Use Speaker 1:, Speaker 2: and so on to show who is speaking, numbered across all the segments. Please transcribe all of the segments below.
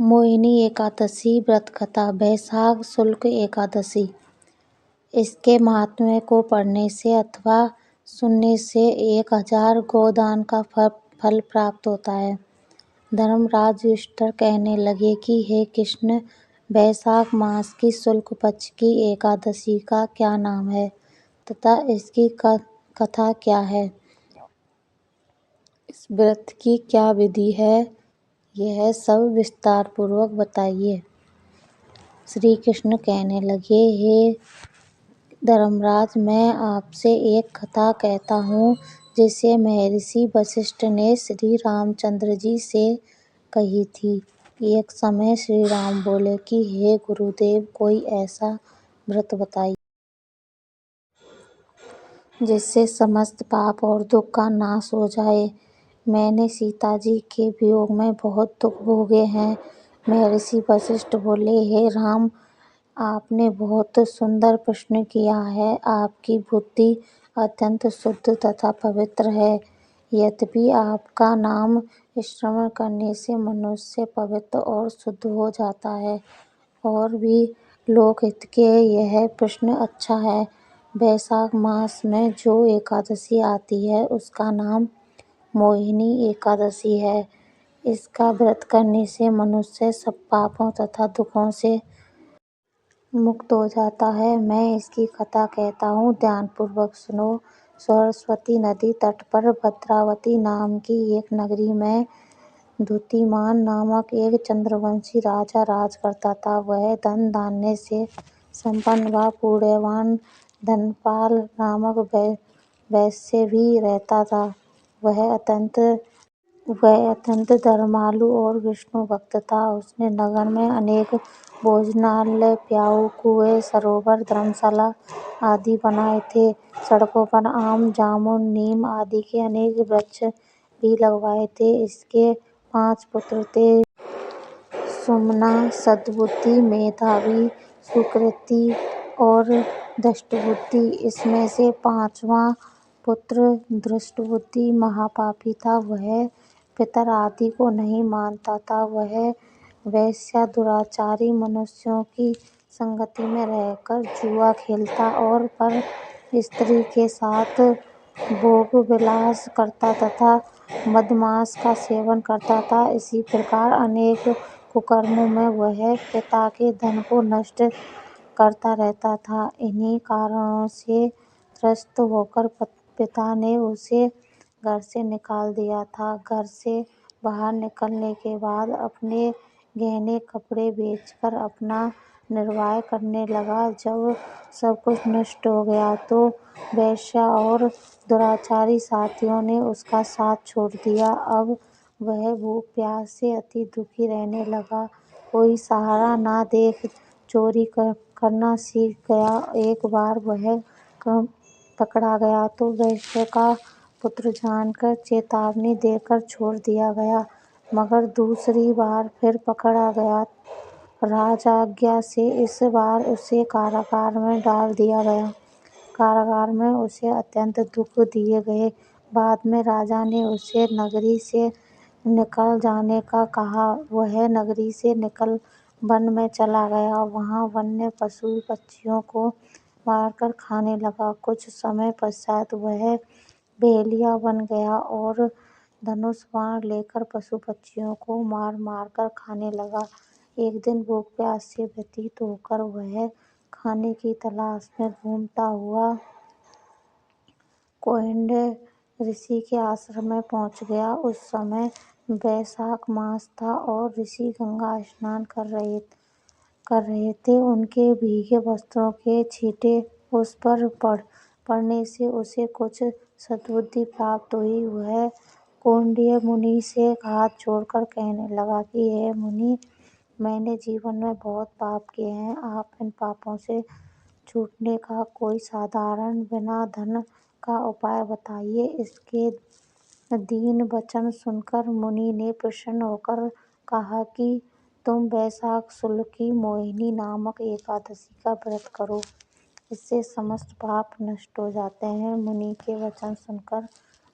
Speaker 1: मोहिनी एकादशी व्रत कथा। वैशाख शुक्ल एकादशी। इसके महात्म्य को पढ़ने से अथवा सुनने से 1000 गोदान का फल प्राप्त होता है। धर्मराज युधिष्ठिर कहने लगे कि हे कृष्ण, वैशाख मास की शुक्ल पक्ष की एकादशी का क्या नाम है तथा इसकी कथा क्या है? इस व्रत की क्या विधि है, यह सब विस्तार पूर्वक बताइए। श्री कृष्ण कहने लगे, हे धर्मराज, मैं आपसे एक कथा कहता हूँ जिसे महर्षि वशिष्ठ ने श्री रामचंद्र जी से कही थी। एक समय श्री राम बोले कि हे गुरुदेव, कोई ऐसा व्रत बताइए जिससे समस्त पाप और दुख का नाश हो जाए। मैंने सीता जी के वियोग में बहुत दुख भोगे हैं। महर्षि वशिष्ठ बोले, हे राम, आपने बहुत सुंदर प्रश्न किया है। आपकी बुद्धि अत्यंत शुद्ध तथा पवित्र है। यद्यपि आपका नाम स्मरण करने से मनुष्य पवित्र और शुद्ध हो जाता है, और भी लोकहित के यह प्रश्न अच्छा है। वैशाख मास में जो एकादशी आती है उसका नाम मोहिनी एकादशी है। इसका व्रत करने से मनुष्य सब पापों तथा दुखों से मुक्त हो जाता है। मैं इसकी कथा कहता हूँ, ध्यानपूर्वक सुनो। सरस्वती नदी तट पर भद्रावती नाम की एक नगरी में द्युतिमान नामक एक चंद्रवंशी राजा राज करता था। वह धन धान्य से संपन्न व पुण्यवान धनपाल नामक वैश्य भी रहता था। वह अत्यंत धर्मालु और विष्णु भक्त था। उसने नगर में अनेक भोजनालय, प्याऊ, कुएं, सरोवर, धर्मशाला आदि बनाए थे। सड़कों पर आम, जामुन, नीम आदि के अनेक वृक्ष भी लगवाए थे। इसके 5 पुत्र थे, सुमना, सद्बुद्धि, मेधावी, सुकृति और धष्टबुद्धि। इसमें से 5वां पुत्र धृष्टबुद्धि महापापी था। वह पितर आदि को नहीं मानता था। वह वेश्या दुराचारी मनुष्यों की संगति में रहकर जुआ खेलता और पर स्त्री के साथ भोग विलास करता तथा मदमांस का सेवन करता था। इसी प्रकार अनेक कुकर्मों में वह पिता के धन को नष्ट करता रहता था। इन्हीं कारणों से त्रस्त होकर पिता ने उसे घर से निकाल दिया था। घर से बाहर निकलने के बाद अपने गहने कपड़े बेचकर अपना निर्वाह करने लगा। जब सब कुछ नष्ट हो गया तो वेश्या और दुराचारी साथियों ने उसका साथ छोड़ दिया। अब वह भूख प्यास से अति दुखी रहने लगा। कोई सहारा न देख चोरी करना सीख गया। एक बार वह पकड़ा गया तो वेश्या का पुत्र जानकर चेतावनी देकर छोड़ दिया गया, मगर दूसरी बार फिर पकड़ा गया। राजाज्ञा से इस बार उसे कारागार में डाल दिया गया। कारागार में उसे अत्यंत दुख दिए गए। बाद में राजा ने उसे नगरी से निकल जाने का कहा। वह नगरी से निकल वन में चला गया। वहाँ वन्य पशु पक्षियों को मारकर खाने लगा। कुछ समय पश्चात वह भेड़िया बन गया और धनुष बाण लेकर पशु पक्षियों को मार मार कर खाने लगा। एक दिन भूख प्यास से व्यथित होकर वह खाने की तलाश में घूमता हुआ कौंडिन्य ऋषि के आश्रम में पहुंच गया। उस समय वैशाख मास था और ऋषि गंगा स्नान कर रहे थे। उनके भीगे वस्त्रों के छींटे उस पर पड़ने से उसे कुछ सद्बुद्धि प्राप्त हुई। वह कौंडिन्य मुनि से हाथ जोड़कर कहने लगा कि हे मुनि, मैंने जीवन में बहुत पाप किए हैं। आप इन पापों से छूटने का कोई साधारण बिना धन का उपाय बताइए। इसके दीन वचन सुनकर मुनि ने प्रसन्न होकर कहा कि तुम वैशाख शुक्ल की मोहिनी नामक एकादशी का व्रत करो, इससे समस्त पाप नष्ट हो जाते हैं। मुनि के वचन सुनकर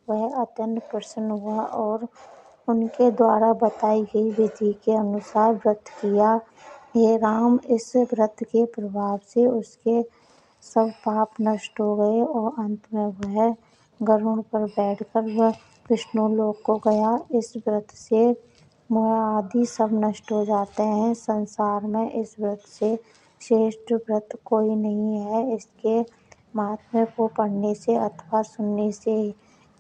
Speaker 1: वह अत्यंत प्रसन्न हुआ और उनके द्वारा बताई गई विधि के अनुसार व्रत किया। हे राम, इस व्रत के प्रभाव से उसके सब पाप नष्ट हो गए और अंत में वह गरुड़ पर बैठकर वह विष्णु लोक को गया। इस व्रत से मोह आदि सब नष्ट हो जाते हैं। संसार में इस व्रत से श्रेष्ठ व्रत कोई नहीं है। इसके महात्म्य को पढ़ने से अथवा सुनने से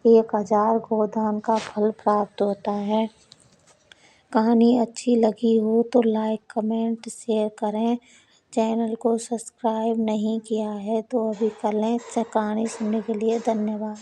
Speaker 1: 1000 गोदान का फल प्राप्त होता है। कहानी अच्छी लगी हो तो लाइक, कमेंट, शेयर करें। चैनल को सब्सक्राइब नहीं किया है तो अभी कर लें। कहानी सुनने के लिए धन्यवाद।